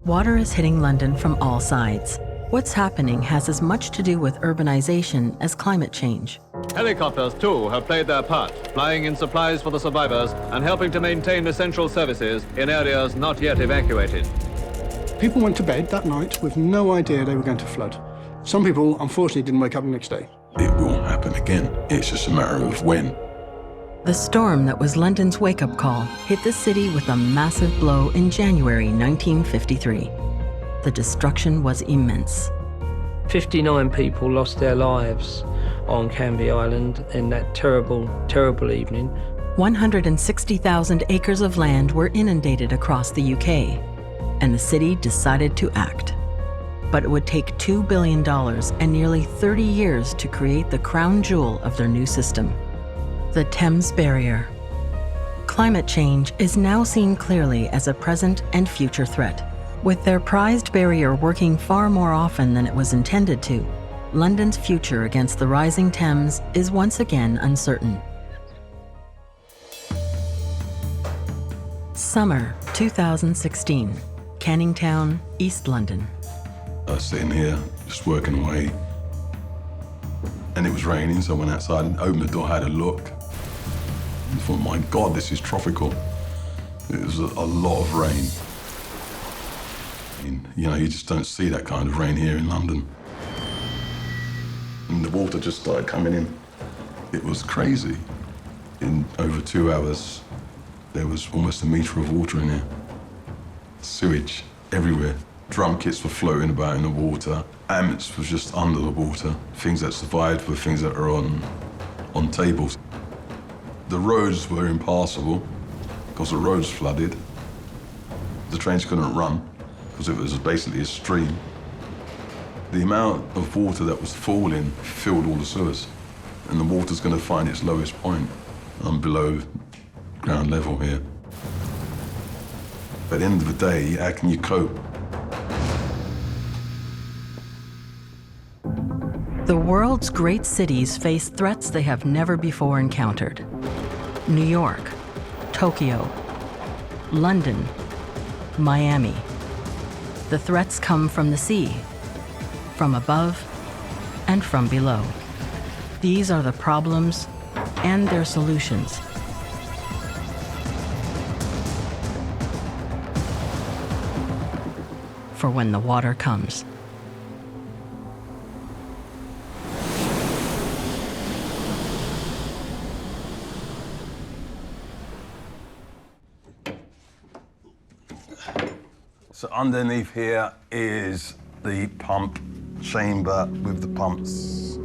Water is hitting London from all sides. What's happening has as much to do with urbanization as climate change. Helicopters, too, have played their part, flying in supplies for the survivors and helping to maintain essential services in areas not yet evacuated. People went to bed that night with no idea they were going to flood. Some people, unfortunately, didn't wake up the next day. It will happen again. It's just a matter of when. The storm that was London's wake-up call hit the city with a massive blow in January 1953. The destruction was immense. 59 people lost their lives on Canvey Island in that terrible, terrible evening. 160,000 acres of land were inundated across the UK, and the city decided to act. But it would take $2 billion and nearly 30 years to create the crown jewel of their new system, the Thames Barrier. Climate change is now seen clearly as a present and future threat. With their prized barrier working far more often than it was intended to, London's future against the rising Thames is once again uncertain. Summer 2016, Canning Town, East London. I was sitting here, just working away, and it was raining, so I went outside and opened the door, had a look. I thought, my God, this is tropical. It was a lot of rain. You know, you just don't see that kind of rain here in London. And the water just started coming in. It was crazy. In over 2 hours, there was almost a metre of water in here. Sewage everywhere. Drum kits were floating about in the water. Ants was just under the water. Things that survived were things that are on tables. The roads were impassable because the roads flooded. The trains couldn't run because it was basically a stream. The amount of water that was falling filled all the sewers, and the water's going to find its lowest point. I'm below ground level here. At the end of the day, how can you cope? The world's great cities face threats they have never before encountered. New York, Tokyo, London, Miami. The threats come from the sea, from above, and from below. These are the problems and their solutions. For when the water comes. So underneath here is the pump chamber with the pumps.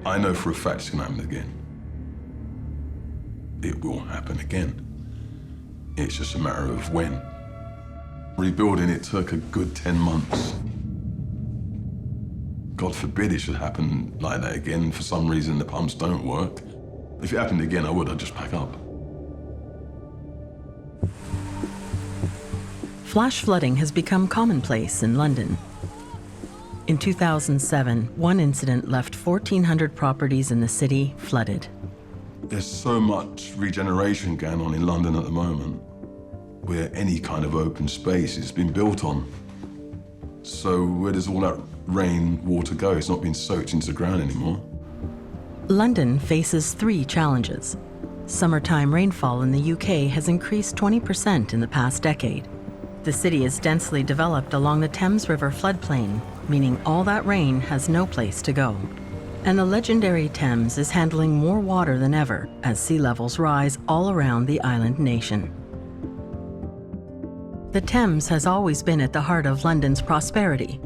I know for a fact it's going to happen again. It will happen again. It's just a matter of when. Rebuilding it took a good 10 months. God forbid it should happen like that again. For some reason, the pumps don't work. If it happened again, I'd just pack up. Flash flooding has become commonplace in London. In 2007, one incident left 1,400 properties in the city flooded. There's so much regeneration going on in London at the moment, where any kind of open space has been built on. So where does all that rain water go? It's not being soaked into the ground anymore. London faces 3 challenges. Summertime rainfall in the UK has increased 20% in the past decade. The city is densely developed along the Thames River floodplain, meaning all that rain has no place to go. And the legendary Thames is handling more water than ever as sea levels rise all around the island nation. The Thames has always been at the heart of London's prosperity,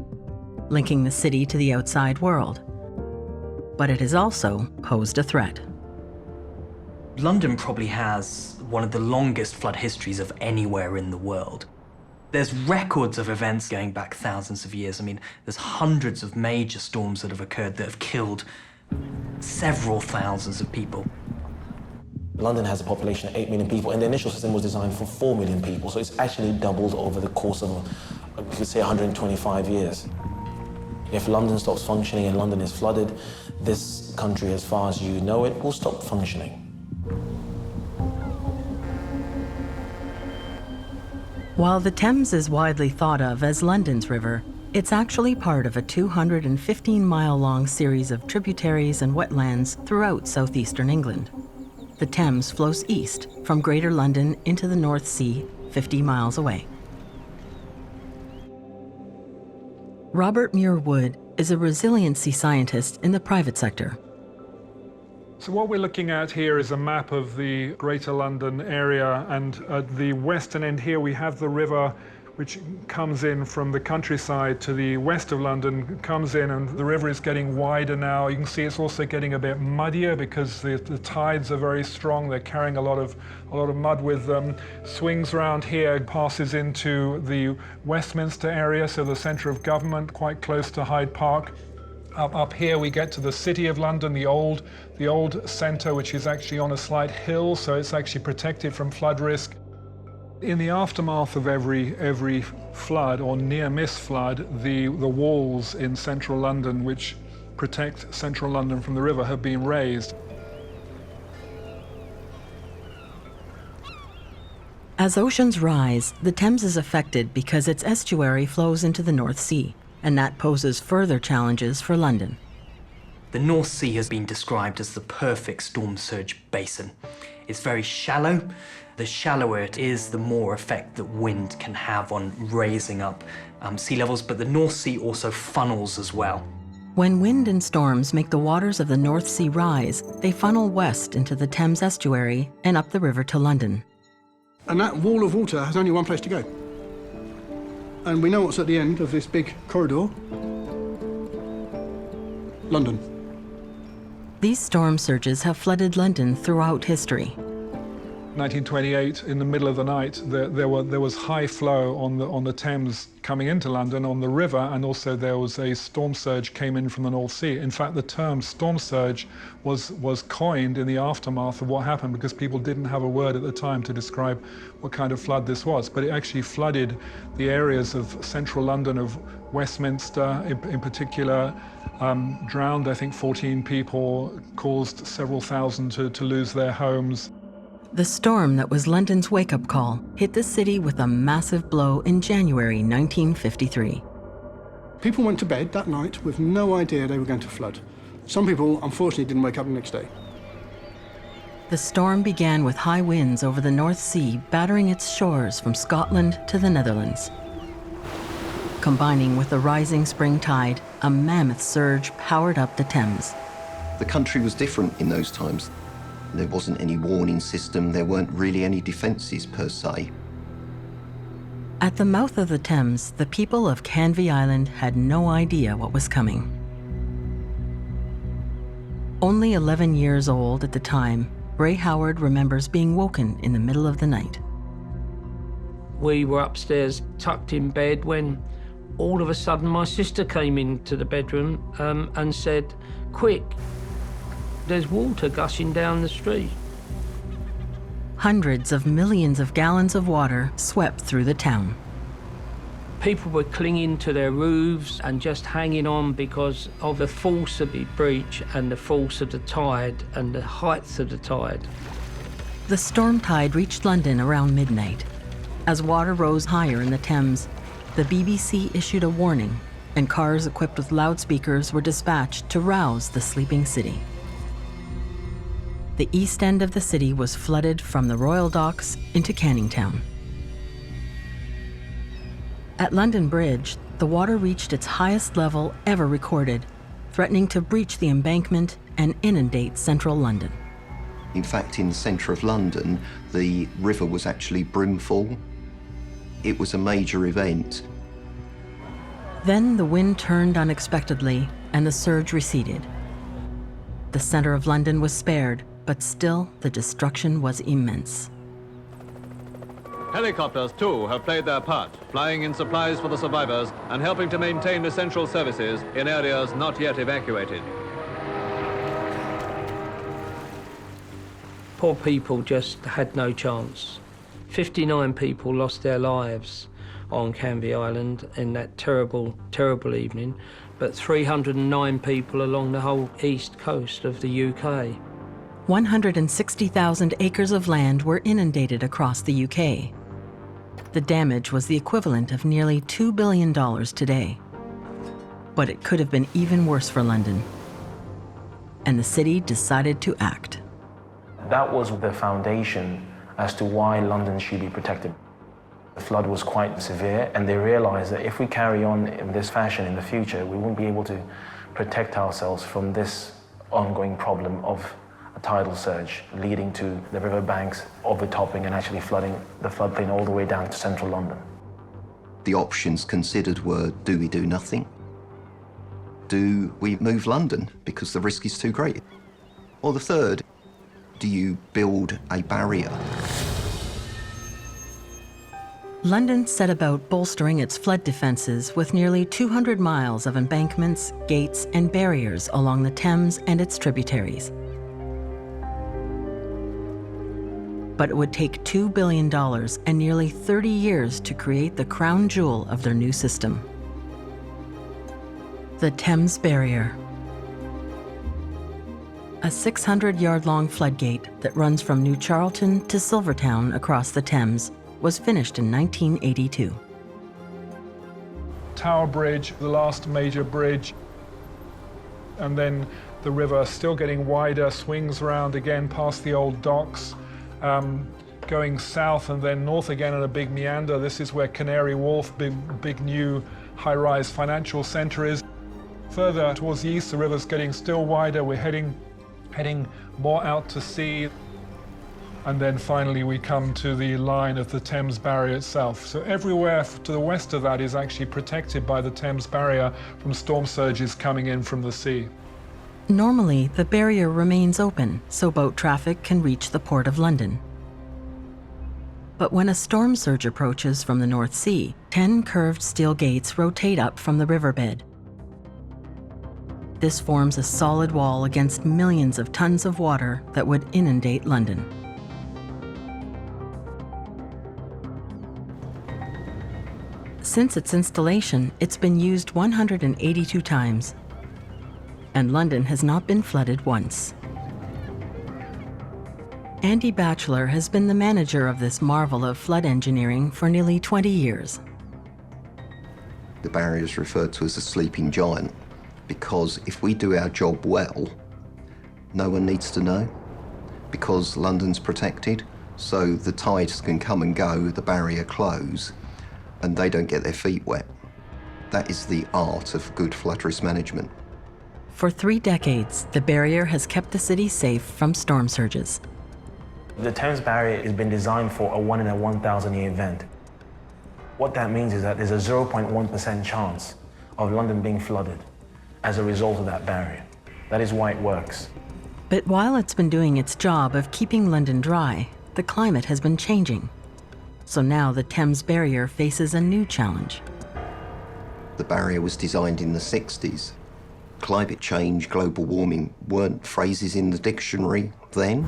linking the city to the outside world. But it has also posed a threat. London probably has one of the longest flood histories of anywhere in the world. There's records of events going back thousands of years. I mean, there's hundreds of major storms that have occurred that have killed several thousands of people. London has a population of 8 million people, and the initial system was designed for 4 million people, so it's actually doubled over the course of, you could say, 125 years. If London stops functioning and London is flooded, this country, as far as you know it, will stop functioning. While the Thames is widely thought of as London's river, it's actually part of a 215-mile-long series of tributaries and wetlands throughout southeastern England. The Thames flows east from Greater London into the North Sea, 50 miles away. Robert Muir-Wood is a resiliency scientist in the private sector. So what we're looking at here is a map of the Greater London area, and at the western end here we have the river which comes in from the countryside to the west of London, comes in, and the river is getting wider now. You can see it's also getting a bit muddier because the tides are very strong. They're carrying a lot of mud with them. Swings around here, passes into the Westminster area, so the centre of government, quite close to Hyde Park. Up here we get to the City of London, the old centre, which is actually on a slight hill, so it's actually protected from flood risk. In the aftermath of every flood or near-miss flood, the walls in central London, which protect central London from the river, have been raised. As oceans rise, the Thames is affected because its estuary flows into the North Sea, and that poses further challenges for London. The North Sea has been described as the perfect storm surge basin. It's very shallow. The shallower it is, the more effect that wind can have on raising up sea levels, but the North Sea also funnels as well. When wind and storms make the waters of the North Sea rise, they funnel west into the Thames estuary and up the river to London. And that wall of water has only one place to go. And we know what's at the end of this big corridor. London. These storm surges have flooded London throughout history. 1928, in the middle of the night, there was high flow on the Thames coming into London on the river, and also there was a storm surge came in from the North Sea. In fact, the term storm surge was coined in the aftermath of what happened because people didn't have a word at the time to describe what kind of flood this was. But it actually flooded the areas of central London, of Westminster in particular, drowned, I think, 14 people, caused several thousand to lose their homes. The storm that was London's wake-up call hit the city with a massive blow in January 1953. People went to bed that night with no idea they were going to flood. Some people, unfortunately, didn't wake up the next day. The storm began with high winds over the North Sea, battering its shores from Scotland to the Netherlands. Combining with the rising spring tide, a mammoth surge powered up the Thames. The country was different in those times. There wasn't any warning system, there weren't really any defences per se. At the mouth of the Thames, the people of Canvey Island had no idea what was coming. Only 11 years old at the time, Ray Howard remembers being woken in the middle of the night. We were upstairs, tucked in bed, when all of a sudden my sister came into the bedroom and said, "Quick, there's water gushing down the street." Hundreds of millions of gallons of water swept through the town. People were clinging to their roofs and just hanging on because of the force of the breach and the force of the tide and the height of the tide. The storm tide reached London around midnight. As water rose higher in the Thames, the BBC issued a warning, and cars equipped with loudspeakers were dispatched to rouse the sleeping city. The east end of the city was flooded from the Royal Docks into Canning Town. At London Bridge, the water reached its highest level ever recorded, threatening to breach the embankment and inundate central London. In fact, in the centre of London, the river was actually brimful. It was a major event. Then the wind turned unexpectedly and the surge receded. The centre of London was spared, but still the destruction was immense. Helicopters, too, have played their part, flying in supplies for the survivors and helping to maintain essential services in areas not yet evacuated. Poor people just had no chance. 59 people lost their lives on Canvey Island in that terrible, terrible evening, but 309 people along the whole east coast of the UK. 160,000 acres of land were inundated across the UK. The damage was the equivalent of nearly $2 billion today. But it could have been even worse for London. And the city decided to act. That was the foundation as to why London should be protected. The flood was quite severe, and they realized that if we carry on in this fashion in the future, we won't be able to protect ourselves from this ongoing problem of a tidal surge leading to the riverbanks overtopping and actually flooding the floodplain all the way down to central London. The options considered were, do we do nothing? Do we move London because the risk is too great? Or the third, do you build a barrier? London set about bolstering its flood defenses with nearly 200 miles of embankments, gates, and barriers along the Thames and its tributaries. But it would take $2 billion and nearly 30 years to create the crown jewel of their new system. The Thames Barrier. A 600-yard-long floodgate that runs from New Charlton to Silvertown across the Thames was finished in 1982. Tower Bridge, the last major bridge, and then the river still getting wider, swings around again past the old docks, going south and then north again in a big meander. This is where Canary Wharf, big new high-rise financial center is. Further towards the east, the river's getting still wider. We're heading more out to sea. And then finally we come to the line of the Thames Barrier itself. So everywhere to the west of that is actually protected by the Thames Barrier from storm surges coming in from the sea. Normally, the barrier remains open so boat traffic can reach the Port of London. But when a storm surge approaches from the North Sea, 10 curved steel gates rotate up from the riverbed. This forms a solid wall against millions of tons of water that would inundate London. Since its installation, it's been used 182 times, and London has not been flooded once. Andy Batchelor has been the manager of this marvel of flood engineering for nearly 20 years. The barrier is referred to as a sleeping giant, because if we do our job well, no one needs to know, because London's protected, so the tides can come and go, the barrier close, and they don't get their feet wet. That is the art of good flood risk management. For 3 decades, the barrier has kept the city safe from storm surges. The Thames Barrier has been designed for a 1 in a 1,000 year event. What that means is that there's a 0.1% chance of London being flooded as a result of that barrier. That is why it works. But while it's been doing its job of keeping London dry, the climate has been changing. So now the Thames Barrier faces a new challenge. The barrier was designed in the 60s. Climate change, global warming weren't phrases in the dictionary then.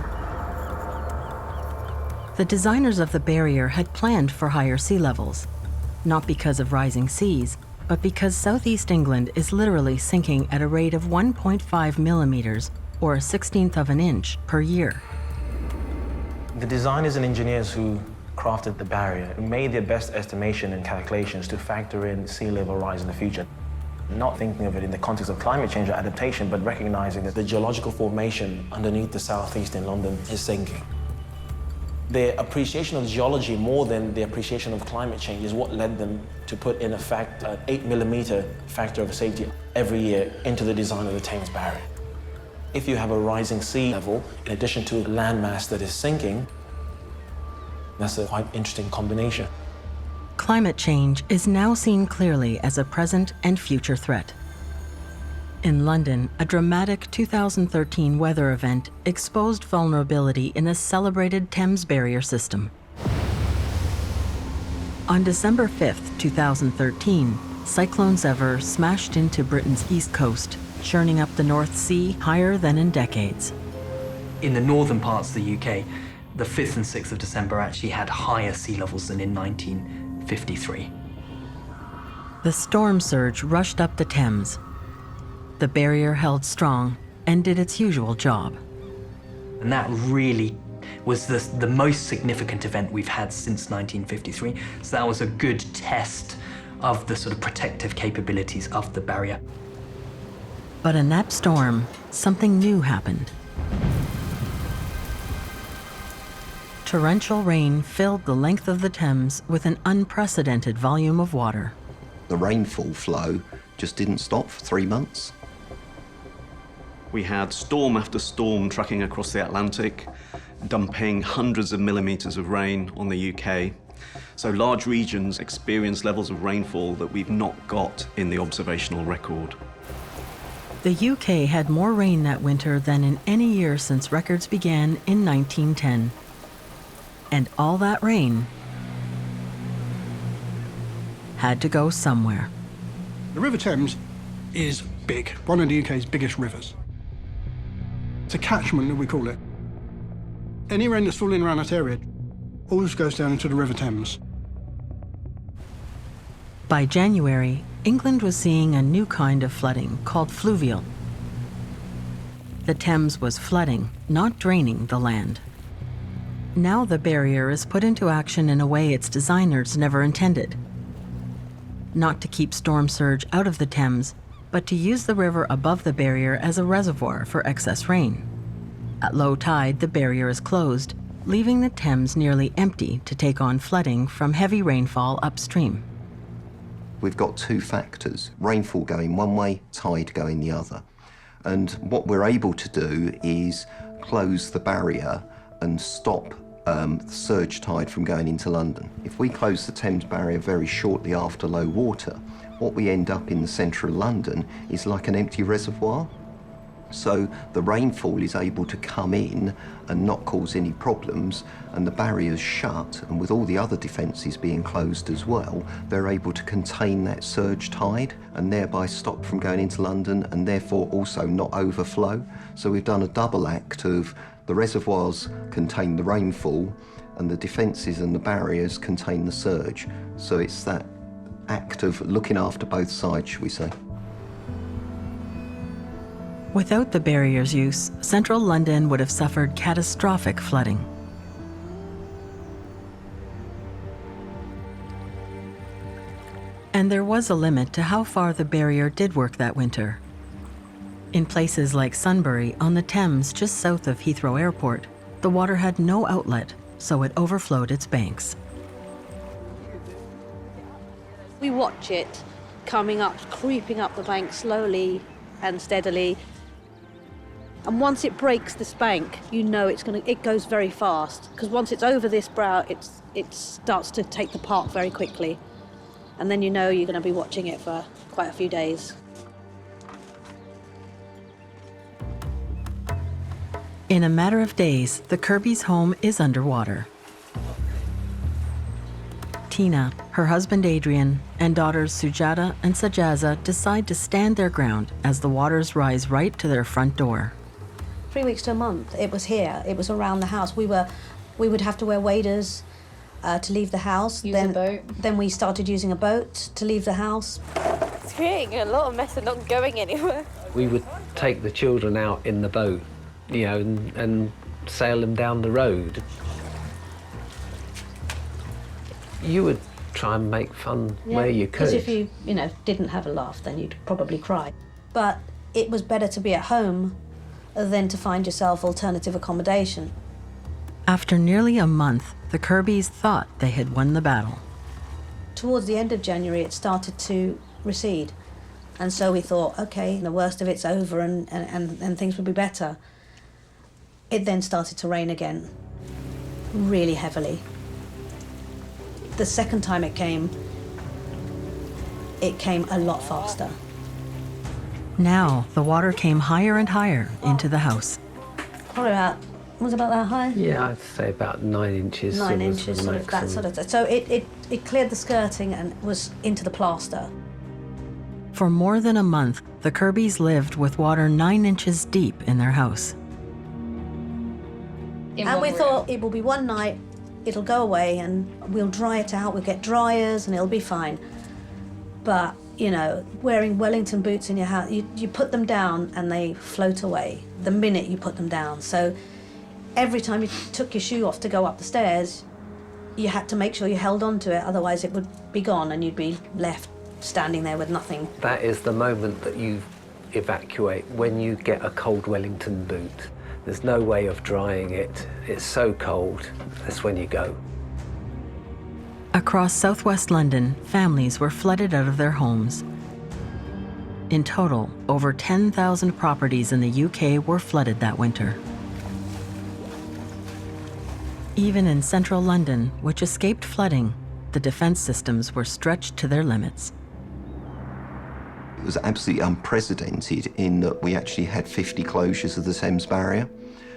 The designers of the barrier had planned for higher sea levels, not because of rising seas, but because southeast England is literally sinking at a rate of 1.5 millimeters, or a 1/16th of an inch, per year. The designers and engineers who crafted the barrier made their best estimation and calculations to factor in sea level rise in the future. Not thinking of it in the context of climate change or adaptation, but recognizing that the geological formation underneath the southeast in London is sinking. Their appreciation of geology more than the appreciation of climate change is what led them to put in effect an 8 millimeter factor of safety every year into the design of the Thames Barrier. If you have a rising sea level, in addition to landmass that is sinking, that's a quite interesting combination. Climate change is now seen clearly as a present and future threat. In London, a dramatic 2013 weather event exposed vulnerability in the celebrated Thames Barrier system. On December 5th, 2013, Cyclone Sever smashed into Britain's east coast, churning up the North Sea higher than in decades. In the northern parts of the UK, the 5th and 6th of December actually had higher sea levels than in 1953. The storm surge rushed up the Thames. The barrier held strong and did its usual job. And that really was the most significant event we've had since 1953. So that was a good test of the sort of protective capabilities of the barrier. But in that storm, something new happened. Torrential rain filled the length of the Thames with an unprecedented volume of water. The rainfall flow just didn't stop for 3 months. We had storm after storm tracking across the Atlantic, dumping hundreds of millimetres of rain on the UK. So large regions experienced levels of rainfall that we've not got in the observational record. The UK had more rain that winter than in any year since records began in 1910. And all that rain had to go somewhere. The River Thames is big, one of the UK's biggest rivers. It's a catchment, we call it. Any rain that's falling around that area always goes down into the River Thames. By January, England was seeing a new kind of flooding called fluvial. The Thames was flooding, not draining the land. Now the barrier is put into action in a way its designers never intended. Not to keep storm surge out of the Thames, but to use the river above the barrier as a reservoir for excess rain. At low tide, the barrier is closed, leaving the Thames nearly empty to take on flooding from heavy rainfall upstream. We've got two factors, rainfall going one way, tide going the other. And what we're able to do is close the barrier and stop the surge tide from going into London. If we close the Thames Barrier very shortly after low water, what we end up in the centre of London is like an empty reservoir. So the rainfall is able to come in and not cause any problems, and the barrier's shut, and with all the other defences being closed as well, they're able to contain that surge tide and thereby stop from going into London and therefore also not overflow. So we've done a double act of the reservoirs contain the rainfall and the defences and the barriers contain the surge. So it's that act of looking after both sides, shall we say. Without the barrier's use, central London would have suffered catastrophic flooding. And there was a limit to how far the barrier did work that winter. In places like Sunbury on the Thames just south of Heathrow Airport, the water had no outlet, so it overflowed its banks. We watch it coming up, creeping up the bank slowly and steadily. And once it breaks this bank, you know it goes very fast, because once it's over this brow, it starts to take the park very quickly. And then you know you're going to be watching it for quite a few days. In a matter of days, the Kirbys' home is underwater. Tina, her husband Adrian, and daughters Sujata and Sajaza decide to stand their ground as the waters rise right to their front door. 3 weeks to a month, it was here. It was around the house. We would have to wear waders to leave the house. Use a boat. Then we started using a boat to leave the house. It's creating a lot of mess and not going anywhere. We would take the children out in the boat, you know, and sail them down the road. You would try and make fun where you could. Because if you didn't have a laugh, then you'd probably cry. But it was better to be at home than to find yourself alternative accommodation. After nearly a month, the Kirbys thought they had won the battle. Towards the end of January, it started to recede. And so we thought, okay, the worst of it's over and things will be better. It then started to rain again, really heavily. The second time it came a lot faster. Now, the water came higher and higher into the house. Probably was about that high? Yeah, I'd say about 9 inches. 9 inches, sort of that sort of. So it cleared the skirting and was into the plaster. For more than a month, the Kirbys lived with water 9 inches deep in their house. And we thought it will be one night, it'll go away and we'll dry it out, we'll get dryers and it'll be fine. But, wearing Wellington boots in your house, you put them down and they float away the minute you put them down. So Every time you took your shoe off to go up the stairs, you had to make sure you held on to it, otherwise it would be gone and you'd be left standing there with nothing. That is the moment that you evacuate, when you get a cold Wellington boot. There's no way of drying it. It's so cold. That's when you go. Across southwest London, families were flooded out of their homes. In total, over 10,000 properties in the UK were flooded that winter. Even in central London, which escaped flooding, the defense systems were stretched to their limits. It was absolutely unprecedented in that we actually had 50 closures of the Thames Barrier.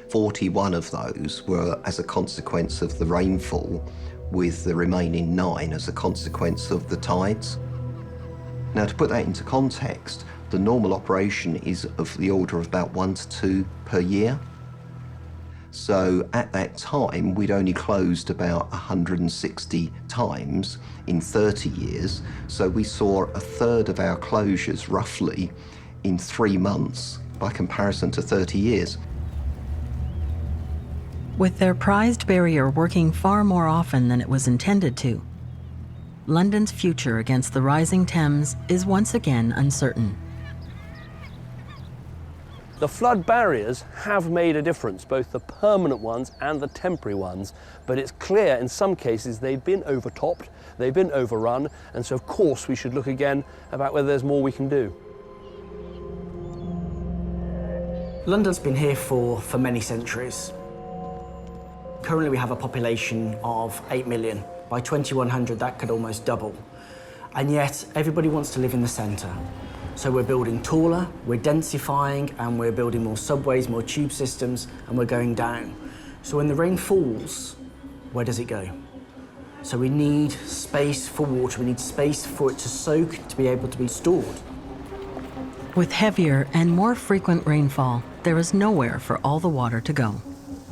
41 of those were as a consequence of the rainfall, with the remaining 9 as a consequence of the tides. Now, to put that into context, the normal operation is of the order of about 1 to 2 per year. So at that time, we'd only closed about 160 times in 30 years. So we saw a third of our closures, roughly, in 3 months, by comparison to 30 years. With their prized barrier working far more often than it was intended to, London's future against the rising Thames is once again uncertain. The flood barriers have made a difference, both the permanent ones and the temporary ones, but it's clear in some cases they've been overtopped, they've been overrun, and so of course we should look again about whether there's more we can do. London's been here for many centuries. Currently we have a population of 8 million. By 2100 that could almost double. And yet everybody wants to live in the centre. So we're building taller, we're densifying, and we're building more subways, more tube systems, and we're going down. So when the rain falls, where does it go? So we need space for water, we need space for it to soak, to be able to be stored. With heavier and more frequent rainfall, there is nowhere for all the water to go.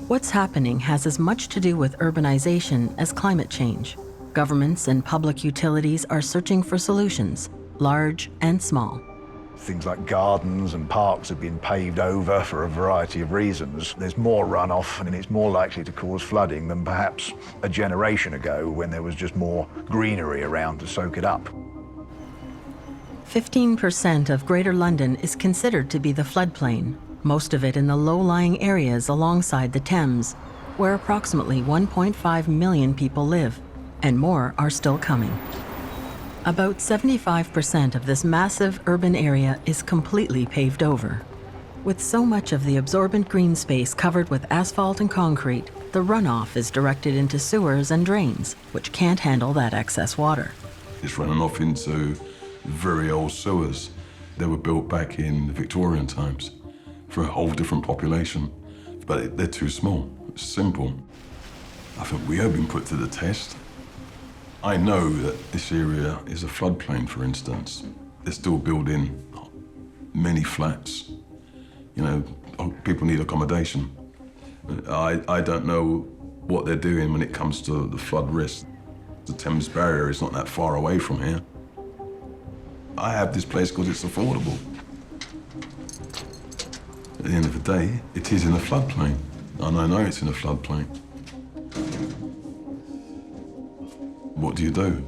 What's happening has as much to do with urbanization as climate change. Governments and public utilities are searching for solutions, large and small. Things like gardens and parks have been paved over for a variety of reasons. There's more runoff and it's more likely to cause flooding than perhaps a generation ago when there was just more greenery around to soak it up. 15% of Greater London is considered to be the floodplain, most of it in the low-lying areas alongside the Thames, where approximately 1.5 million people live, and more are still coming. About 75% of this massive urban area is completely paved over. With so much of the absorbent green space covered with asphalt and concrete, the runoff is directed into sewers and drains, which can't handle that excess water. It's running off into very old sewers. They were built back in the Victorian times for a whole different population, but they're too small. It's simple. I think we have been put to the test. I know that this area is a floodplain, for instance. They're still building many flats. You know, people need accommodation. I don't know what they're doing when it comes to the flood risk. The Thames Barrier is not that far away from here. I have this place because it's affordable. At the end of the day, it is in a floodplain, and I know it's in a floodplain. What do you do?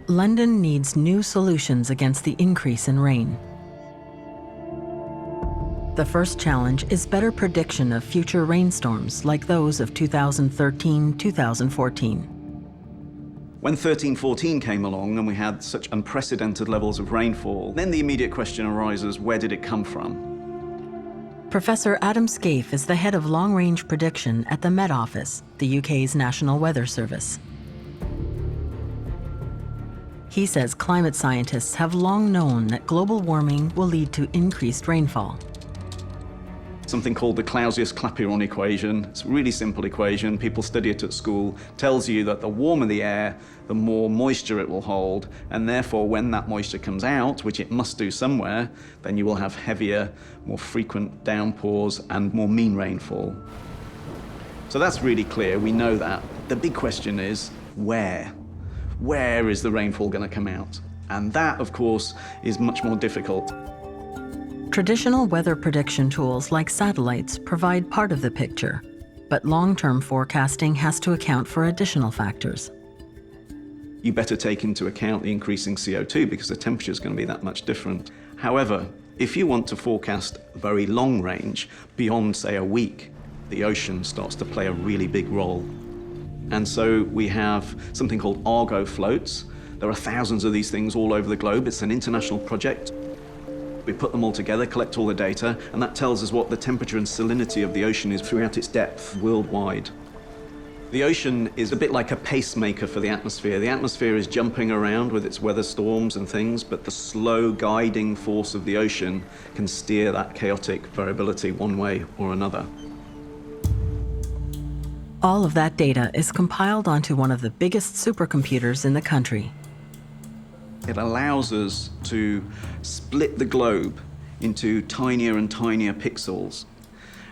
London needs new solutions against the increase in rain. The first challenge is better prediction of future rainstorms like those of 2013-2014. When 13-14 came along and we had such unprecedented levels of rainfall, then the immediate question arises, where did it come from? Professor Adam Scaife is the head of long-range prediction at the Met Office, the UK's National Weather Service. He says climate scientists have long known that global warming will lead to increased rainfall. Something called the Clausius-Clapeyron equation. It's a really simple equation. People study it at school. Tells you that the warmer the air, the more moisture it will hold, and therefore when that moisture comes out, which it must do somewhere, then you will have heavier, more frequent downpours and more mean rainfall. So that's really clear, we know that. The big question is, where? Where is the rainfall going to come out? And that, of course, is much more difficult. Traditional weather prediction tools like satellites provide part of the picture, but long-term forecasting has to account for additional factors. You better take into account the increasing CO2 because the temperature is going to be that much different. However, if you want to forecast very long range, beyond, say, a week, the ocean starts to play a really big role. And so we have something called Argo floats. There are thousands of these things all over the globe. It's an international project. We put them all together, collect all the data, and that tells us what the temperature and salinity of the ocean is throughout its depth worldwide. The ocean is a bit like a pacemaker for the atmosphere. The atmosphere is jumping around with its weather storms and things, but the slow guiding force of the ocean can steer that chaotic variability one way or another. All of that data is compiled onto one of the biggest supercomputers in the country. It allows us to split the globe into tinier and tinier pixels.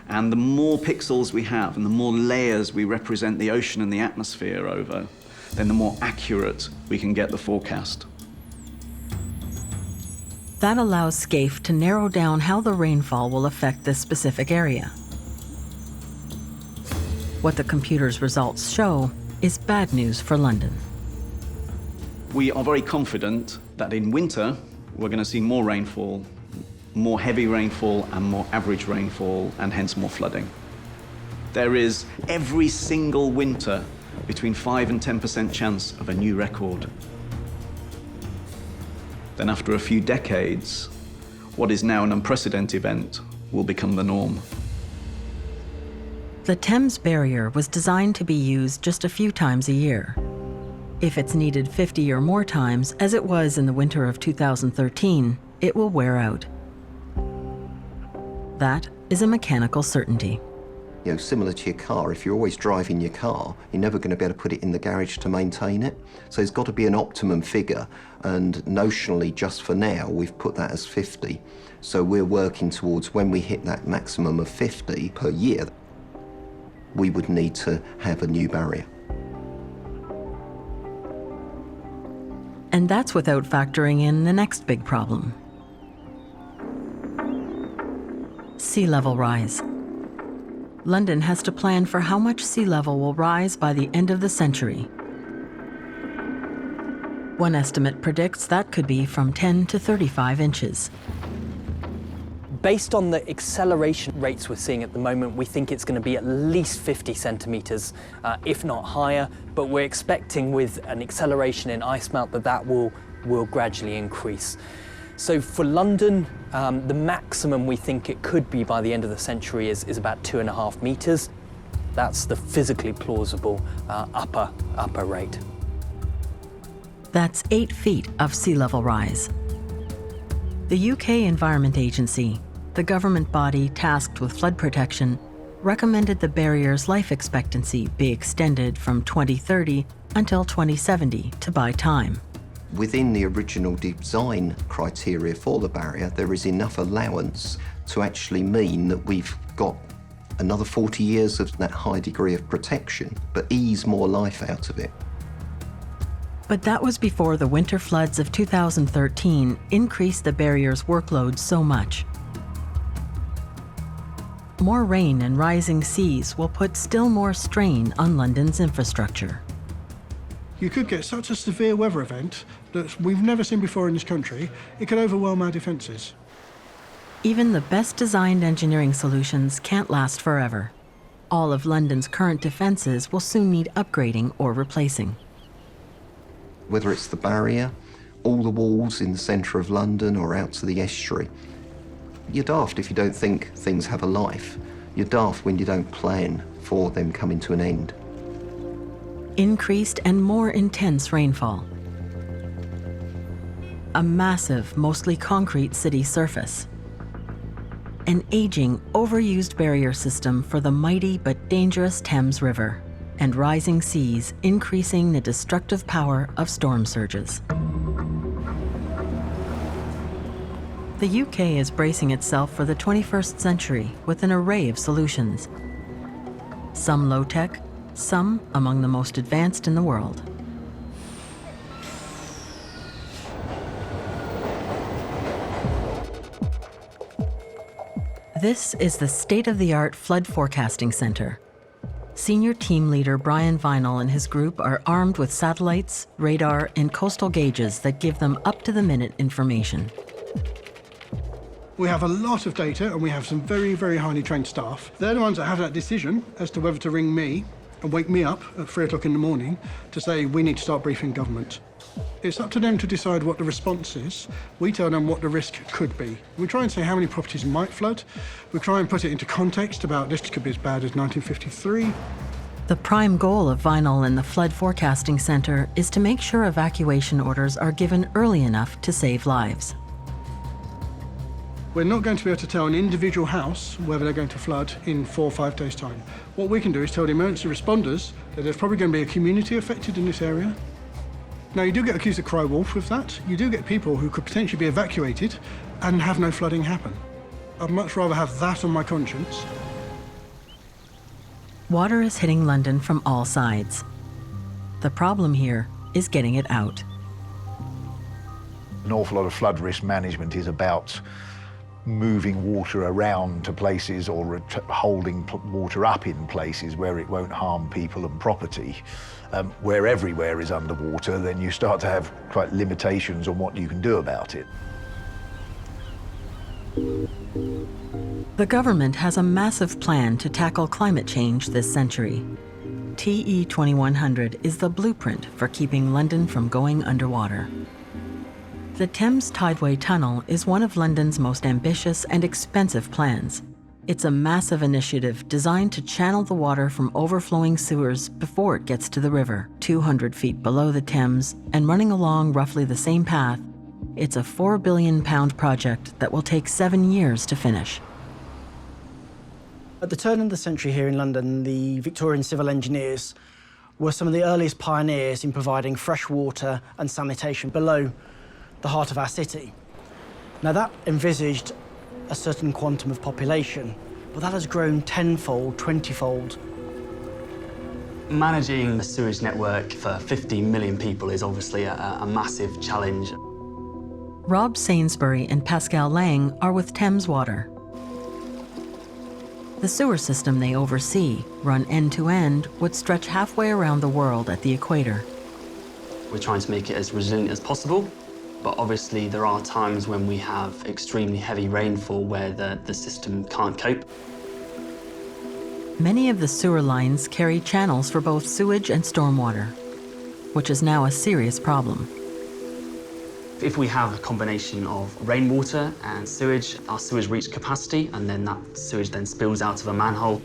And the more pixels we have and the more layers we represent the ocean and the atmosphere over, then the more accurate we can get the forecast. That allows SCAFE to narrow down how the rainfall will affect this specific area. What the computer's results show is bad news for London. We are very confident that in winter, we're going to see more rainfall, more heavy rainfall and more average rainfall, and hence more flooding. There is every single winter between 5 and 10% chance of a new record. Then after a few decades, what is now an unprecedented event will become the norm. The Thames Barrier was designed to be used just a few times a year. If it's needed 50 or more times, as it was in the winter of 2013, it will wear out. That is a mechanical certainty. You know, similar to your car, if you're always driving your car, you're never going to be able to put it in the garage to maintain it. So there's got to be an optimum figure, and notionally, just for now, we've put that as 50. So we're working towards when we hit that maximum of 50 per year, we would need to have a new barrier. And that's without factoring in the next big problem: sea level rise. London has to plan for how much sea level will rise by the end of the century. One estimate predicts that could be from 10 to 35 inches. Based on the acceleration rates we're seeing at the moment, we think it's going to be at least 50 centimetres, if not higher, but we're expecting with an acceleration in ice melt that will gradually increase. So for London, the maximum we think it could be by the end of the century is about 2.5 metres. That's the physically plausible upper rate. That's 8 feet of sea level rise. The UK Environment Agency, the government body tasked with flood protection, recommended the barrier's life expectancy be extended from 2030 until 2070 to buy time. Within the original design criteria for the barrier, there is enough allowance to actually mean that we've got another 40 years of that high degree of protection, but ease more life out of it. But that was before the winter floods of 2013 increased the barrier's workload so much. More rain and rising seas will put still more strain on London's infrastructure. You could get such a severe weather event that we've never seen before in this country. It could overwhelm our defences. Even the best designed engineering solutions can't last forever. All of London's current defences will soon need upgrading or replacing. Whether it's the barrier, all the walls in the centre of London or out to the estuary, you're daft if you don't think things have a life. You're daft when you don't plan for them coming to an end. Increased and more intense rainfall. A massive, mostly concrete city surface. An aging, overused barrier system for the mighty but dangerous Thames River, and rising seas increasing the destructive power of storm surges. The UK is bracing itself for the 21st century with an array of solutions. Some low-tech, some among the most advanced in the world. This is the state-of-the-art flood forecasting center. Senior team leader Brian Vinal and his group are armed with satellites, radar, and coastal gauges that give them up-to-the-minute information. We have a lot of data, and we have some very, very highly trained staff. They're the ones that have that decision as to whether to ring me and wake me up at 3 o'clock in the morning to say, we need to start briefing government. It's up to them to decide what the response is. We tell them what the risk could be. We try and say how many properties might flood. We try and put it into context about this could be as bad as 1953. The prime goal of Vinal and the Flood Forecasting Center is to make sure evacuation orders are given early enough to save lives. We're not going to be able to tell an individual house whether they're going to flood in 4 or 5 days' time. What we can do is tell the emergency responders that there's probably going to be a community affected in this area. Now, you do get accused of cry wolf with that. You do get people who could potentially be evacuated and have no flooding happen. I'd much rather have that on my conscience. Water is hitting London from all sides. The problem here is getting it out. An awful lot of flood risk management is about moving water around to places or holding water up in places where it won't harm people and property. Where everywhere is underwater, then you start to have quite limitations on what you can do about it. The government has a massive plan to tackle climate change this century. TE 2100 is the blueprint for keeping London from going underwater. The Thames Tideway Tunnel is one of London's most ambitious and expensive plans. It's a massive initiative designed to channel the water from overflowing sewers before it gets to the river, 200 feet below the Thames, and running along roughly the same path. It's a £4 billion project that will take 7 years to finish. At the turn of the century here in London, the Victorian civil engineers were some of the earliest pioneers in providing fresh water and sanitation below the heart of our city. Now, that envisaged a certain quantum of population, but that has grown tenfold, 20-fold. Managing a sewage network for 15 million people is obviously a massive challenge. Rob Sainsbury and Pascal Lang are with Thames Water. The sewer system they oversee, run end-to-end, would stretch halfway around the world at the equator. We're trying to make it as resilient as possible, but obviously there are times when we have extremely heavy rainfall where the system can't cope. Many of the sewer lines carry channels for both sewage and stormwater, which is now a serious problem. If we have a combination of rainwater and sewage, our sewage reaches capacity, and then that sewage then spills out of a manhole.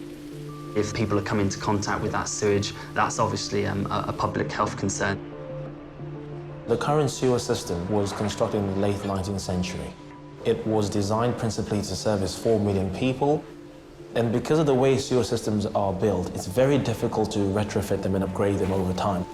If people are coming into contact with that sewage, that's obviously a public health concern. The current sewer system was constructed in the late 19th century. It was designed principally to service 4 million people. And because of the way sewer systems are built, it's very difficult to retrofit them and upgrade them over time.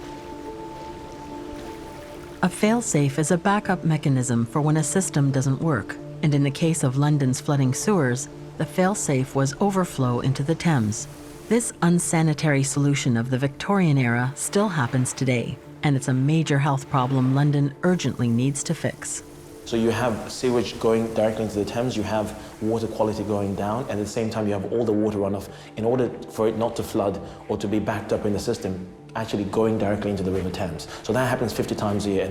A fail-safe is a backup mechanism for when a system doesn't work. And in the case of London's flooding sewers, the fail-safe was overflow into the Thames. This unsanitary solution of the Victorian era still happens today, and it's a major health problem London urgently needs to fix. So you have sewage going directly into the Thames, you have water quality going down, and at the same time you have all the water runoff, in order for it not to flood or to be backed up in the system, actually going directly into the River Thames. So that happens 50 times a year.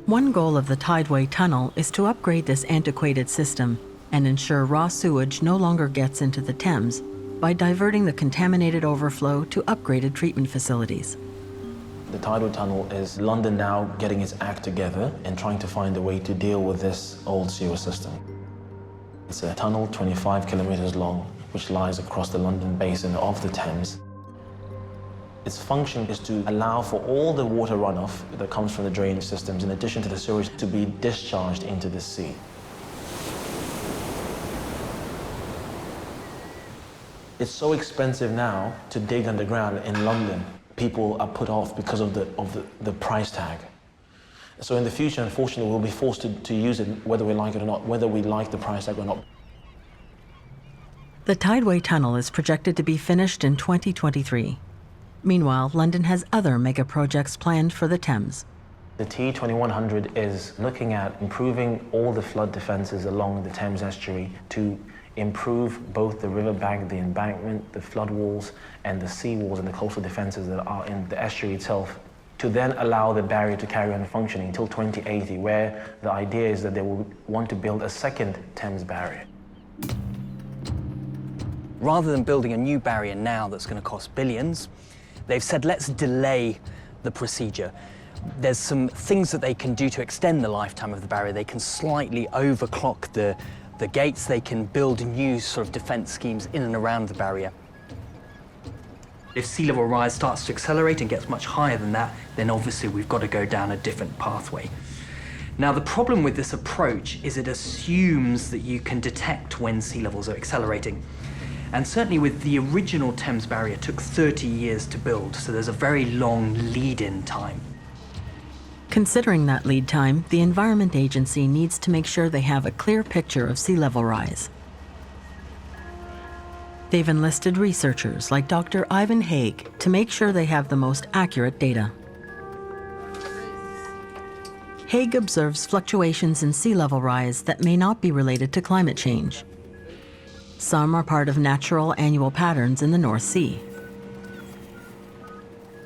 One goal of the Tideway Tunnel is to upgrade this antiquated system and ensure raw sewage no longer gets into the Thames by diverting the contaminated overflow to upgraded treatment facilities. The Tidal Tunnel is London now getting its act together and trying to find a way to deal with this old sewer system. It's a tunnel 25 kilometers long, which lies across the London basin of the Thames. Its function is to allow for all the water runoff that comes from the drainage systems, in addition to the sewage, to be discharged into the sea. It's so expensive now to dig underground in London. People are put off because of the price tag. So in the future, unfortunately, we'll be forced to use it whether we like it or not, whether we like the price tag or not. The Tideway Tunnel is projected to be finished in 2023. Meanwhile, London has other mega projects planned for the Thames. The TE 2100 is looking at improving all the flood defences along the Thames estuary to improve both the riverbank, the embankment, the flood walls, and the sea walls and the coastal defences that are in the estuary itself, to then allow the barrier to carry on functioning until 2080, where the idea is that they will want to build a second Thames Barrier. Rather than building a new barrier now that's going to cost billions, they've said, let's delay the procedure. There's some things that they can do to extend the lifetime of the barrier. They can slightly overclock the gates. They can build new sort of defence schemes in and around the barrier. If sea level rise starts to accelerate and gets much higher than that, then obviously we've got to go down a different pathway. Now, the problem with this approach is it assumes that you can detect when sea levels are accelerating. And certainly with the original Thames Barrier, it took 30 years to build, so there's a very long lead-in time. Considering that lead time, the Environment Agency needs to make sure they have a clear picture of sea level rise. They've enlisted researchers like Dr. Ivan Haig to make sure they have the most accurate data. Haig observes fluctuations in sea level rise that may not be related to climate change. Some are part of natural annual patterns in the North Sea.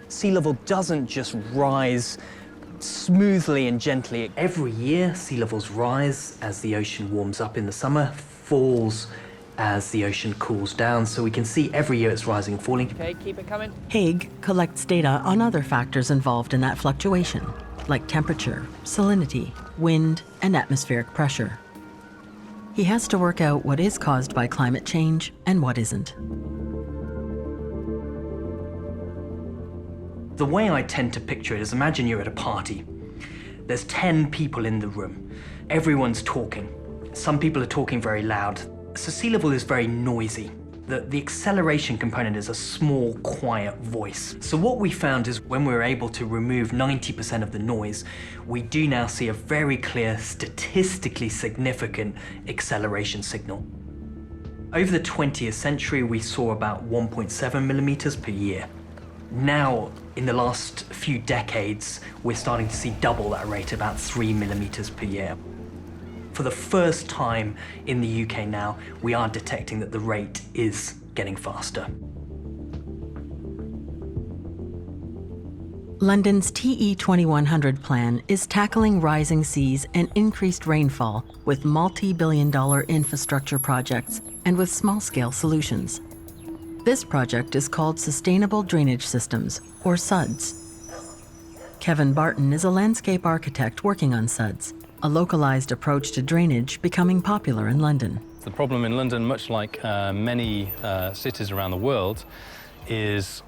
Sea level doesn't just rise smoothly and gently. Every year, sea levels rise as the ocean warms up in the summer, falls as the ocean cools down. So we can see every year it's rising and falling. Okay, keep it coming. Haig collects data on other factors involved in that fluctuation, like temperature, salinity, wind, and atmospheric pressure. He has to work out what is caused by climate change and what isn't. The way I tend to picture it is, imagine you're at a party. There's 10 people in the room. Everyone's talking. Some people are talking very loud. So sea level is very noisy. The acceleration component is a small, quiet voice. So what we found is when we're able to remove 90% of the noise, we do now see a very clear, statistically significant acceleration signal. Over the 20th century, we saw about 1.7 millimeters per year. Now, in the last few decades, we're starting to see double that rate, about 3 millimeters per year. For the first time in the UK now, we are detecting that the rate is getting faster. London's TE 2100 plan is tackling rising seas and increased rainfall with multi-billion-dollar infrastructure projects and with small-scale solutions. This project is called Sustainable Drainage Systems, or SUDS. Kevin Barton is a landscape architect working on SUDS, a localized approach to drainage becoming popular in London. The problem in London, much like many cities around the world, is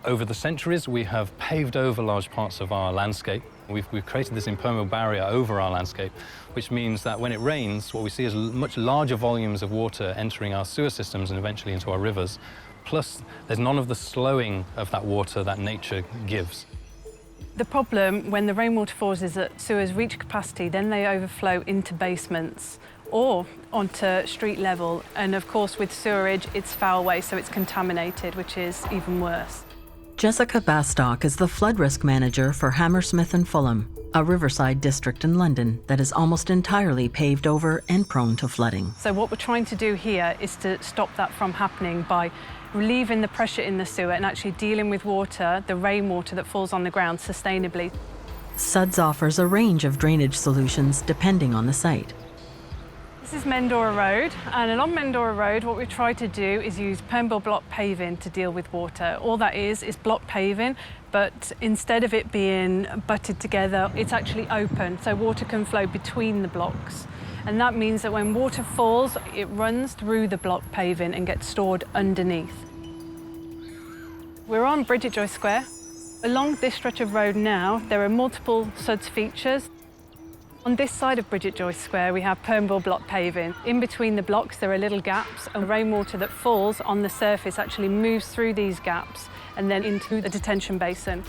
over the centuries we have paved over large parts of our landscape. We've created this impermeable barrier over our landscape, which means that when it rains, what we see is much larger volumes of water entering our sewer systems and eventually into our rivers. Plus, there's none of the slowing of that water that nature gives. The problem when the rainwater falls is that sewers reach capacity, then they overflow into basements or onto street level. And of course, with sewerage, it's foul waste, so it's contaminated, which is even worse. Jessica Bastock is the flood risk manager for Hammersmith and Fulham, a riverside district in London that is almost entirely paved over and prone to flooding. So what we're trying to do here is to stop that from happening by relieving the pressure in the sewer and actually dealing with water, the rainwater that falls on the ground, sustainably. SUDS offers a range of drainage solutions depending on the site. This is Mendora Road, and along Mendora Road what we try to do is use permeable block paving to deal with water. All that is block paving, but instead of it being butted together, it's actually open, so water can flow between the blocks. And that means that when water falls, it runs through the block paving and gets stored underneath. We're on Bridget Joyce Square. Along this stretch of road now, there are multiple SUDS features. On this side of Bridget Joyce Square, we have permeable block paving. In between the blocks, there are little gaps, and rainwater that falls on the surface actually moves through these gaps and then into the detention basin.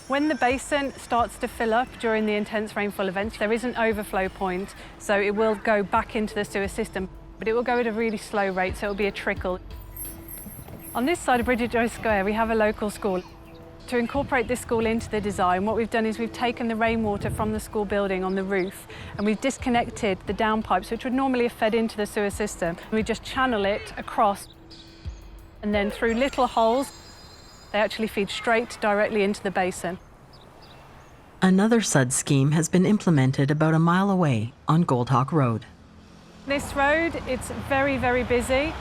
When the basin starts to fill up during the intense rainfall events, there is an overflow point, so it will go back into the sewer system, but it will go at a really slow rate, so it will be a trickle. On this side of Bridget Joyce Square, we have a local school. To incorporate this school into the design, what we've done is we've taken the rainwater from the school building on the roof and we've disconnected the downpipes, which would normally have fed into the sewer system. We just channel it across, and then through little holes, they actually feed straight directly into the basin. Another SUD scheme has been implemented about a mile away on Goldhawk Road. This road, it's very, very busy.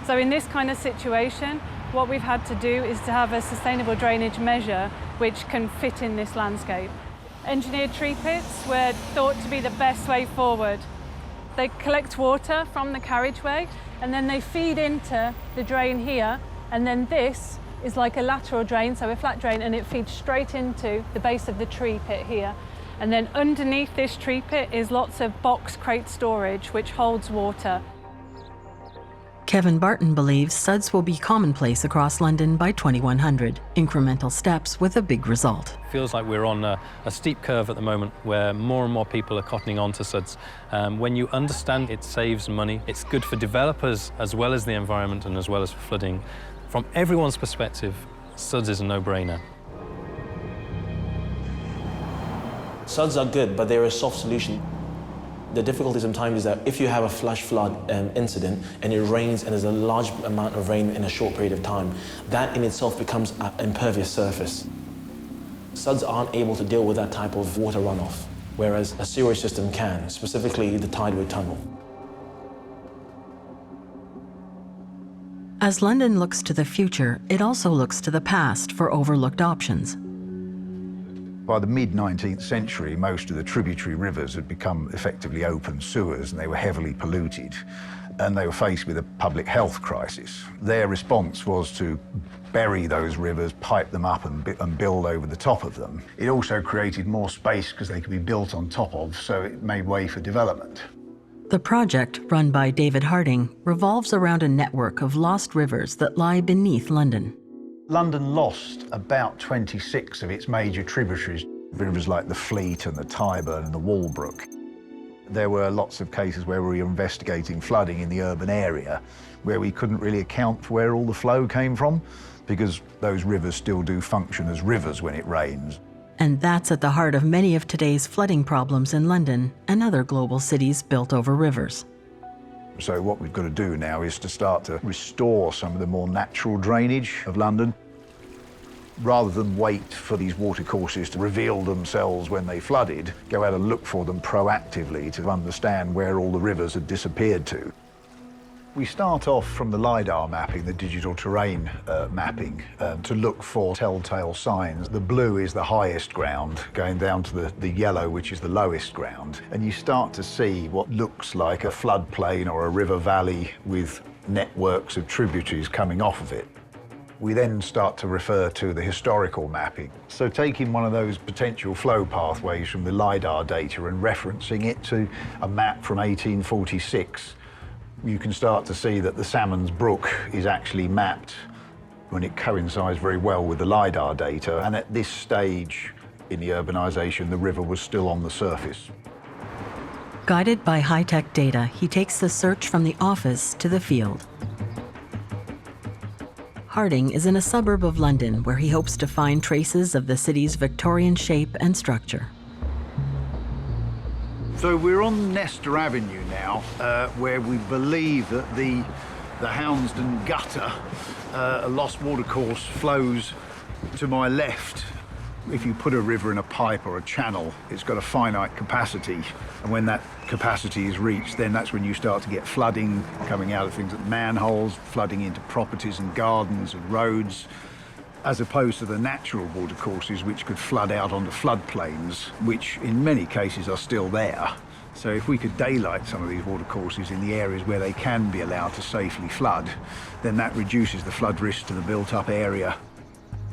So in this kind of situation, what we've had to do is to have a sustainable drainage measure which can fit in this landscape. Engineered tree pits were thought to be the best way forward. They collect water from the carriageway and then they feed into the drain here, and then this is like a lateral drain, so a flat drain, and it feeds straight into the base of the tree pit here. And then underneath this tree pit is lots of box crate storage which holds water. Kevin Barton believes SUDs will be commonplace across London by 2100, incremental steps with a big result. Feels like we're on a steep curve at the moment where more and more people are cottoning on to SUDs. When you understand it saves money, it's good for developers as well as the environment and as well as for flooding. From everyone's perspective, SUDs is a no-brainer. SUDs are good, but they're a soft solution. The difficulty sometimes is that if you have a flash flood incident and it rains and there's a large amount of rain in a short period of time, that in itself becomes an impervious surface. SUDs aren't able to deal with that type of water runoff, whereas a sewerage system can, specifically the tidal tunnel. As London looks to the future, it also looks to the past for overlooked options. By the mid-19th century, most of the tributary rivers had become effectively open sewers and they were heavily polluted, and they were faced with a public health crisis. Their response was to bury those rivers, pipe them up and build over the top of them. It also created more space because they could be built on top of, so it made way for development. The project, run by David Harding, revolves around a network of lost rivers that lie beneath London. London lost about 26 of its major tributaries, rivers like the Fleet and the Tyburn and the Walbrook. There were lots of cases where we were investigating flooding in the urban area where we couldn't really account for where all the flow came from because those rivers still do function as rivers when it rains. And that's at the heart of many of today's flooding problems in London and other global cities built over rivers. So what we've got to do now is to start to restore some of the more natural drainage of London. Rather than wait for these watercourses to reveal themselves when they flooded, go out and look for them proactively to understand where all the rivers had disappeared to. We start off from the LiDAR mapping, the digital terrain mapping, to look for telltale signs. The blue is the highest ground, going down to the yellow, which is the lowest ground. And you start to see what looks like a floodplain or a river valley with networks of tributaries coming off of it. We then start to refer to the historical mapping. So taking one of those potential flow pathways from the LiDAR data and referencing it to a map from 1846, you can start to see that the Salmons Brook is actually mapped when it coincides very well with the LiDAR data. And at this stage in the urbanisation, the river was still on the surface. Guided by high-tech data, he takes the search from the office to the field. Harding is in a suburb of London where he hopes to find traces of the city's Victorian shape and structure. So we're on Nestor Avenue now, where we believe that the Houndsdon gutter, a lost watercourse, flows to my left. If you put a river in a pipe or a channel, it's got a finite capacity. And when that capacity is reached, then that's when you start to get flooding coming out of things like manholes, flooding into properties and gardens and roads, as opposed to the natural watercourses which could flood out onto floodplains, which in many cases are still there. So if we could daylight some of these watercourses in the areas where they can be allowed to safely flood, then that reduces the flood risk to the built-up area.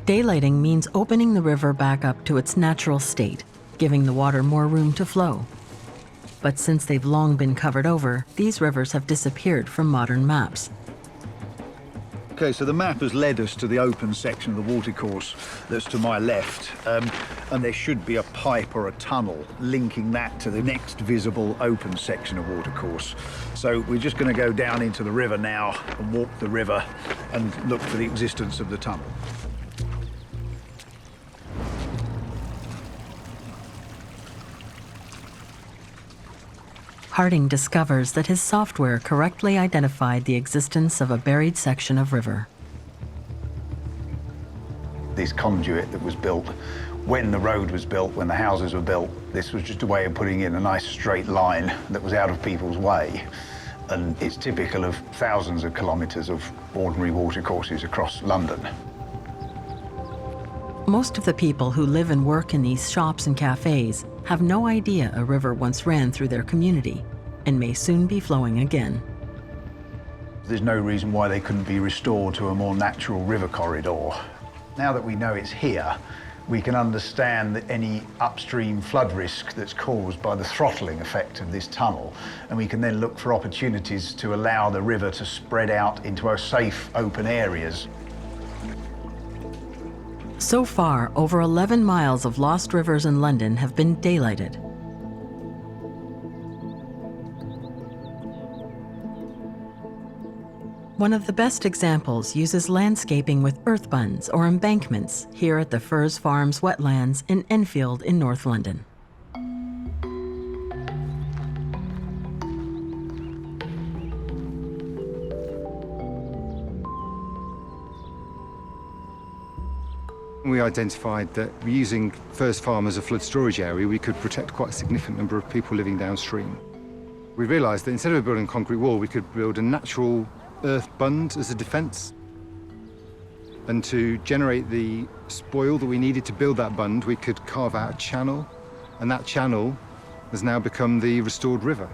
Daylighting means opening the river back up to its natural state, giving the water more room to flow. But since they've long been covered over, these rivers have disappeared from modern maps. Okay, so the map has led us to the open section of the watercourse that's to my left, and there should be a pipe or a tunnel linking that to the next visible open section of watercourse. So we're just going to go down into the river now and walk the river and look for the existence of the tunnel. Harding discovers that his software correctly identified the existence of a buried section of river. This conduit that was built when the road was built, when the houses were built, this was just a way of putting in a nice straight line that was out of people's way. And it's typical of thousands of kilometres of ordinary watercourses across London. Most of the people who live and work in these shops and cafes have no idea a river once ran through their community and may soon be flowing again. There's no reason why they couldn't be restored to a more natural river corridor. Now that we know it's here, we can understand that any upstream flood risk that's caused by the throttling effect of this tunnel, and we can then look for opportunities to allow the river to spread out into our safe, open areas. So far, over 11 miles of lost rivers in London have been daylighted. One of the best examples uses landscaping with earth bunds or embankments here at the Firs Farms wetlands in Enfield in North London. We identified that using Firs Farm as a flood storage area, we could protect quite a significant number of people living downstream. We realised that instead of building a concrete wall, we could build a natural earth bund as a defence. And to generate the spoil that we needed to build that bund, we could carve out a channel, and that channel has now become the restored river.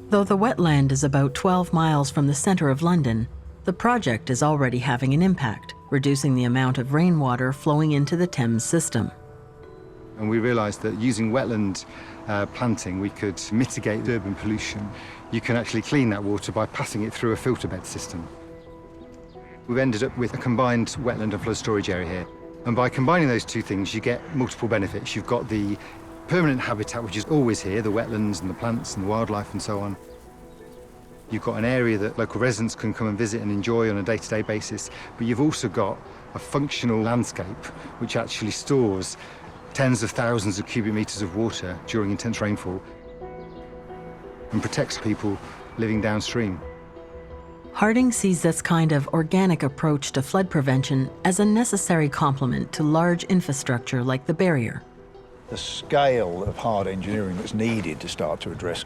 Though the wetland is about 12 miles from the centre of London, the project is already having an impact, reducing the amount of rainwater flowing into the Thames system. And we realised that using wetland planting, we could mitigate urban pollution. You can actually clean that water by passing it through a filter bed system. We've ended up with a combined wetland and flood storage area here. And by combining those two things, you get multiple benefits. You've got the permanent habitat, which is always here, the wetlands and the plants and the wildlife and so on. You've got an area that local residents can come and visit and enjoy on a day-to-day basis, but you've also got a functional landscape which actually stores tens of thousands of cubic metres of water during intense rainfall and protects people living downstream. Harding sees this kind of organic approach to flood prevention as a necessary complement to large infrastructure like the barrier. The scale of hard engineering that's needed to start to address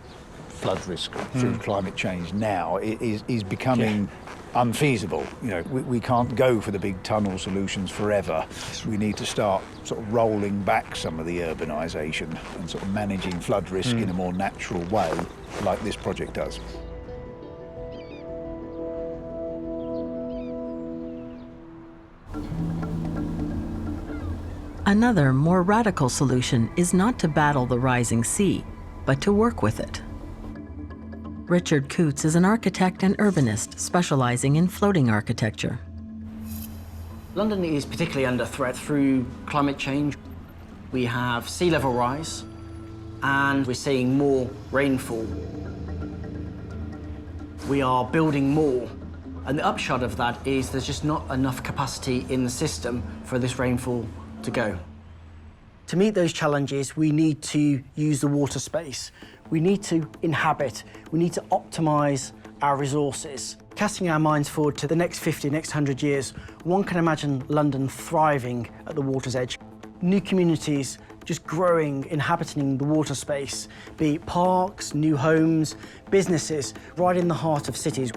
flood risk through climate change now is becoming unfeasible. You know, we can't go for the big tunnel solutions forever. We need to start sort of rolling back some of the urbanisation and sort of managing flood risk in a more natural way, like this project does. Another, more radical solution is not to battle the rising sea, but to work with it. Richard Coutts is an architect and urbanist specializing in floating architecture. London is particularly under threat through climate change. We have sea level rise, and we're seeing more rainfall. We are building more, and the upshot of that is there's just not enough capacity in the system for this rainfall to go. To meet those challenges, we need to use the water space. We need to inhabit, we need to optimize our resources. Casting our minds forward to the next 50, next 100 years, one can imagine London thriving at the water's edge. New communities just growing, inhabiting the water space, be it parks, new homes, businesses, right in the heart of cities.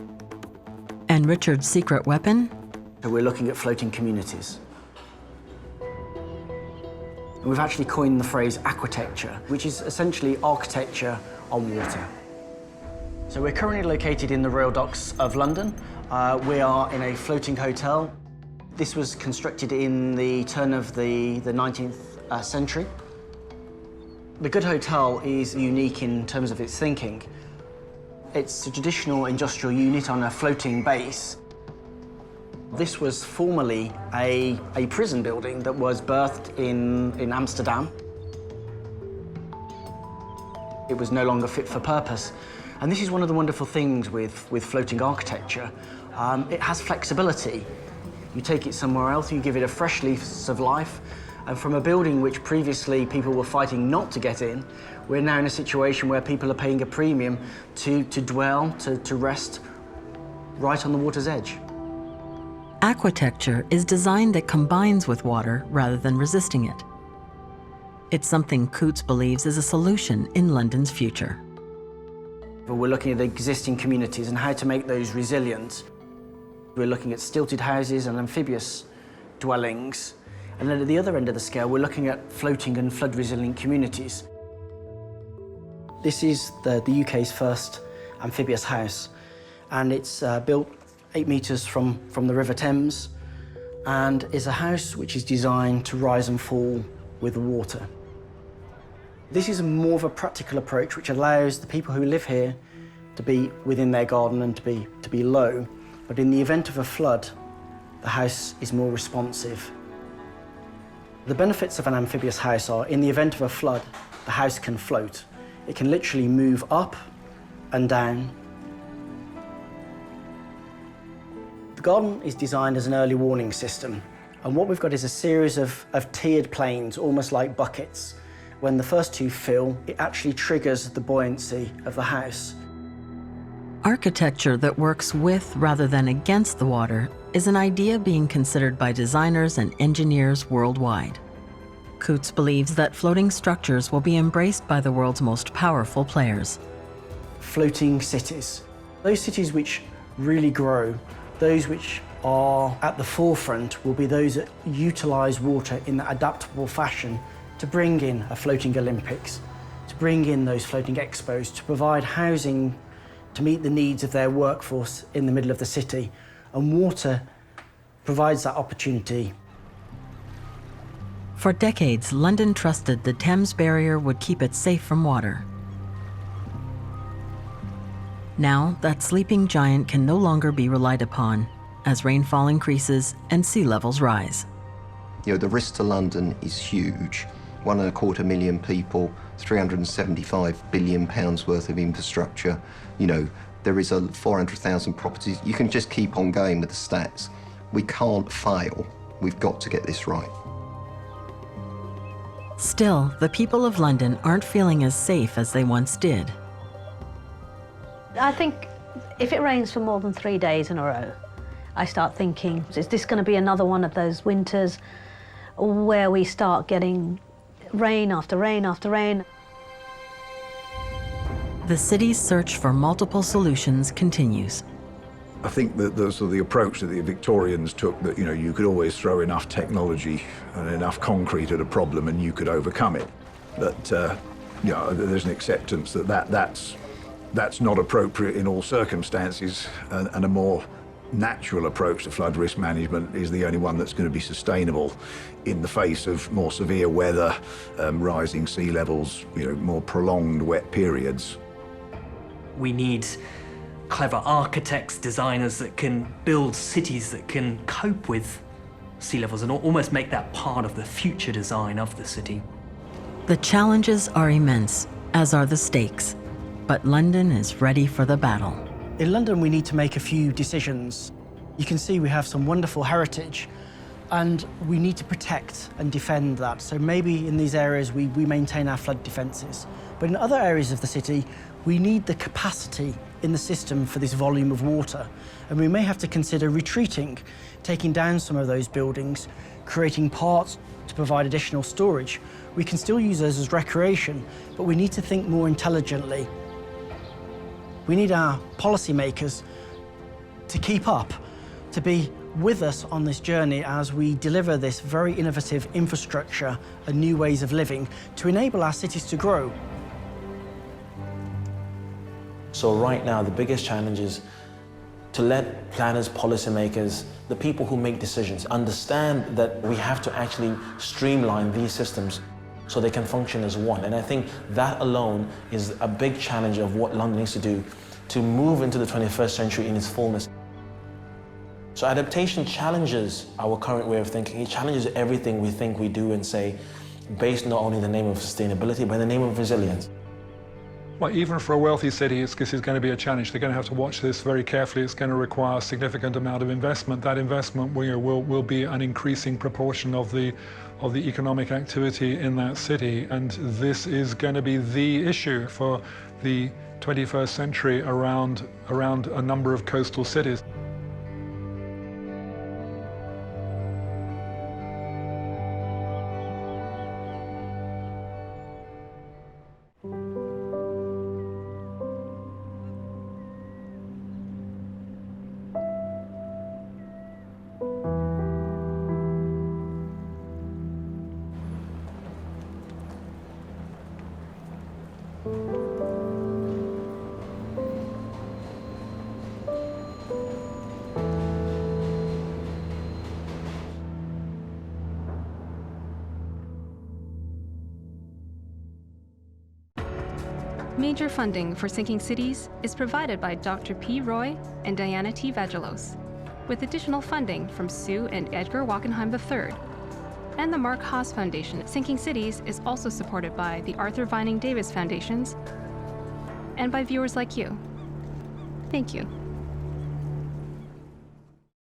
And Richard's secret weapon? So we're looking at floating communities. And we've actually coined the phrase aquitecture, which is essentially architecture on water. So we're currently located in the Royal Docks of London. We are in a floating hotel. This was constructed in the turn of the 19th century. The Good Hotel is unique in terms of its thinking. It's a traditional industrial unit on a floating base. This was formerly a prison building that was birthed in Amsterdam. It was no longer fit for purpose. And this is one of the wonderful things with floating architecture. It has flexibility. You take it somewhere else, you give it a fresh lease of life, And from a building which previously people were fighting not to get in, we're now in a situation where people are paying a premium to dwell, to rest right on the water's edge. Aquitecture is design that combines with water rather than resisting it. It's something Coutts believes is a solution in London's future. We're looking at existing communities and how to make those resilient. We're looking at stilted houses and amphibious dwellings. And then at the other end of the scale, we're looking at floating and flood-resilient communities. This is the UK's first amphibious house, and it's built 8 metres from the River Thames, and is a house which is designed to rise and fall with the water. This is more of a practical approach which allows the people who live here to be within their garden and to be low, but in the event of a flood, the house is more responsive. The benefits of an amphibious house are, in the event of a flood, the house can float. It can literally move up and down. The garden is designed as an early warning system, and what we've got is a series of tiered planes, almost like buckets. When the first two fill, it actually triggers the buoyancy of the house. Architecture that works with rather than against the water is an idea being considered by designers and engineers worldwide. Coutts believes that floating structures will be embraced by the world's most powerful players. Floating cities. Those cities which really grow, those which are at the forefront, will be those that utilise water in that adaptable fashion to bring in a floating Olympics, to bring in those floating expos, to provide housing to meet the needs of their workforce in the middle of the city. And water provides that opportunity. For decades, London trusted the Thames Barrier would keep it safe from water. Now, that sleeping giant can no longer be relied upon as rainfall increases and sea levels rise. You know, the risk to London is huge. 1.25 million people, £375 billion worth of infrastructure. You know, there is 400,000 properties. You can just keep on going with the stats. We can't fail. We've got to get this right. Still, the people of London aren't feeling as safe as they once did. I think if it rains for more than 3 days in a row, I start thinking, is this going to be another one of those winters where we start getting rain after rain after rain? The city's search for multiple solutions continues. I think that the approach that the Victorians took, that you could always throw enough technology and enough concrete at a problem and you could overcome it. That there's an acceptance that's not appropriate in all circumstances, and a more natural approach to flood risk management is the only one that's going to be sustainable in the face of more severe weather, rising sea levels, more prolonged wet periods. We need clever architects, designers that can build cities that can cope with sea levels and almost make that part of the future design of the city. The challenges are immense, as are the stakes, but London is ready for the battle. In London, we need to make a few decisions. You can see we have some wonderful heritage, and we need to protect and defend that. So maybe in these areas, we maintain our flood defences. But in other areas of the city, we need the capacity in the system for this volume of water. And we may have to consider retreating, taking down some of those buildings, creating parts to provide additional storage. We can still use those as recreation, but we need to think more intelligently. We need our policymakers to keep up, to be with us on this journey as we deliver this very innovative infrastructure and new ways of living to enable our cities to grow. So right now, the biggest challenge is to let planners, policymakers, the people who make decisions, understand that we have to actually streamline these systems so they can function as one. And I think that alone is a big challenge of what London needs to do to move into the 21st century in its fullness. So adaptation challenges our current way of thinking. It challenges everything we think we do and say, based not only in the name of sustainability, but in the name of resilience. Well, even for a wealthy city, this is going to be a challenge. They're going to have to watch this very carefully. It's going to require a significant amount of investment. That investment will be an increasing proportion of the economic activity in that city. And this is going to be the issue for the 21st century around a number of coastal cities. Major funding for Sinking Cities is provided by Dr. P. Roy and Diana T. Vagelos, with additional funding from Sue and Edgar Wackenheim III. And the Mark Haas Foundation. Sinking Cities is also supported by the Arthur Vining Davis Foundations and by viewers like you. Thank you.